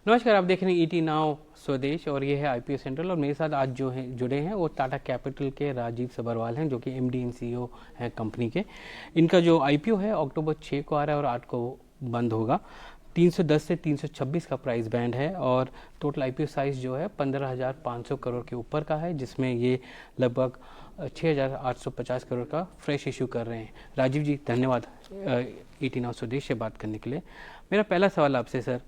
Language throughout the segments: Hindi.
नमस्कार, आप देख रहे हैं ईटी नाउ स्वदेश और ये है आईपीओ सेंट्रल। और मेरे साथ आज जो है जुड़े हैं वो टाटा कैपिटल के राजीव सबरवाल हैं, जो कि एमडी एंड सीईओ हैं कंपनी के। इनका जो आईपीओ है अक्टूबर 6 को आ रहा है और 8 को बंद होगा। 310 से 326 का प्राइस बैंड है और टोटल आईपीओ साइज जो है 15,500 करोड़ के ऊपर का है, जिसमें ये लगभग 6,850 करोड़ का फ्रेश इशू कर रहे हैं। राजीव जी, धन्यवाद ईटी नाउ स्वदेश से बात करने के लिए। मेरा पहला सवाल आपसे सर,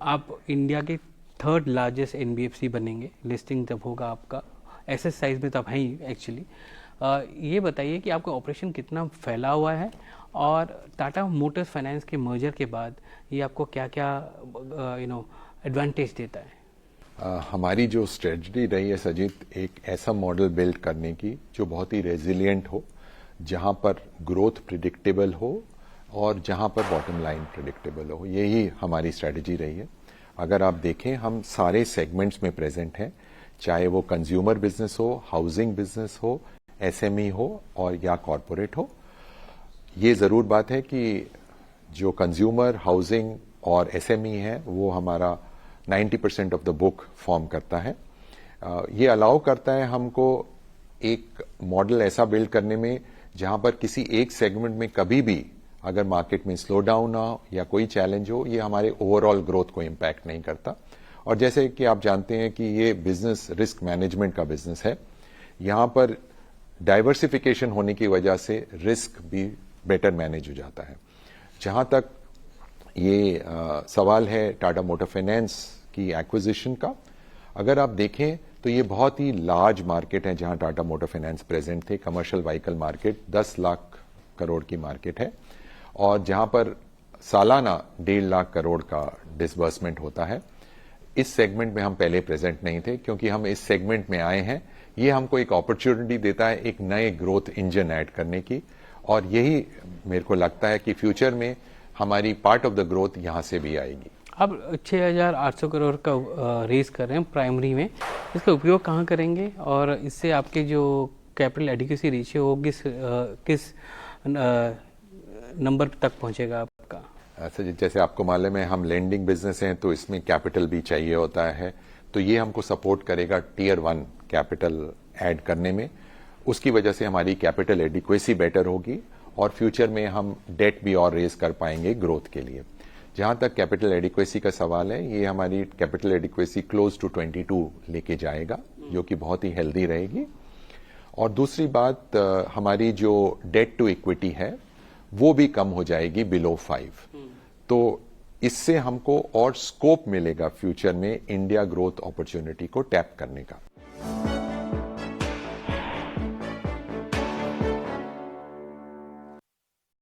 आप इंडिया के थर्ड लार्जेस्ट एनबीएफसी बनेंगे, लिस्टिंग जब होगा आपका, एसएस साइज में तो आप हैं ही एक्चुअली। ये बताइए कि आपका ऑपरेशन कितना फैला हुआ है और टाटा मोटर्स फाइनेंस के मर्जर के बाद ये आपको क्या क्या एडवांटेज देता है? हमारी जो स्ट्रेटजी रही है सजीत, एक ऐसा मॉडल बिल्ड करने की जो बहुत ही रेजिलिएंट हो, जहां पर ग्रोथ प्रिडिक्टेबल हो और जहां पर बॉटम लाइन प्रेडिक्टेबल हो। यही हमारी स्ट्रेटजी रही है। अगर आप देखें, हम सारे सेगमेंट्स में प्रेजेंट हैं, चाहे वो कंज्यूमर बिजनेस हो, हाउसिंग बिजनेस हो, एसएमई हो और या कॉरपोरेट हो। ये जरूर बात है कि जो कंज्यूमर, हाउसिंग और एसएमई है वो हमारा 90% ऑफ द बुक फॉर्म करता है। ये अलाउ करता है हमको एक मॉडल ऐसा बिल्ड करने में जहां पर किसी एक सेगमेंट में कभी भी अगर मार्केट में स्लो डाउन हो या कोई चैलेंज हो, ये हमारे ओवरऑल ग्रोथ को इम्पैक्ट नहीं करता। और जैसे कि आप जानते हैं कि ये बिजनेस रिस्क मैनेजमेंट का बिजनेस है, यहां पर डाइवर्सिफिकेशन होने की वजह से रिस्क भी बेटर मैनेज हो जाता है। जहां तक ये सवाल है टाटा मोटर फाइनेंस की एक्विजिशन का, अगर आप देखें तो ये बहुत ही लार्ज मार्केट है जहां टाटा मोटर फाइनेंस प्रेजेंट थे। Commercial vehicle market 10 lakh crore की मार्केट है और जहां पर सालाना 1.5 लाख करोड़ का डिसबर्समेंट होता है। इस सेगमेंट में हम पहले प्रेजेंट नहीं थे, क्योंकि हम इस सेगमेंट में आए हैं। ये हमको एक अपॉर्चुनिटी देता है एक नए ग्रोथ इंजन ऐड करने की, और यही मेरे को लगता है कि फ्यूचर में हमारी पार्ट ऑफ द ग्रोथ यहां से भी आएगी। अब 6,800 करोड़ का रेज कर रहे हैं प्राइमरी में, इसका उपयोग कहाँ करेंगे और इससे आपके जो कैपिटल एडिक्वेसी रेशियो हो किस नंबर तक पहुंचेगा आपका? ऐसा जैसे आपको मालूम है, हम लेंडिंग बिजनेस हैं तो इसमें कैपिटल भी चाहिए होता है, तो ये हमको सपोर्ट करेगा टियर 1 कैपिटल ऐड करने में। उसकी वजह से हमारी कैपिटल एडिक्वेसी बेटर होगी और फ्यूचर में हम डेट भी और रेज कर पाएंगे ग्रोथ के लिए। जहां तक कैपिटल एडिक्वेसी का सवाल है, ये हमारी कैपिटल एडिक्वेसी क्लोज टू 22 लेके जाएगा, जो कि बहुत ही हेल्दी रहेगी। और दूसरी बात, हमारी जो डेट टू इक्विटी है वो भी कम हो जाएगी बिलो 5। तो इससे हमको और स्कोप मिलेगा फ्यूचर में इंडिया ग्रोथ अपॉर्चुनिटी को टैप करने का।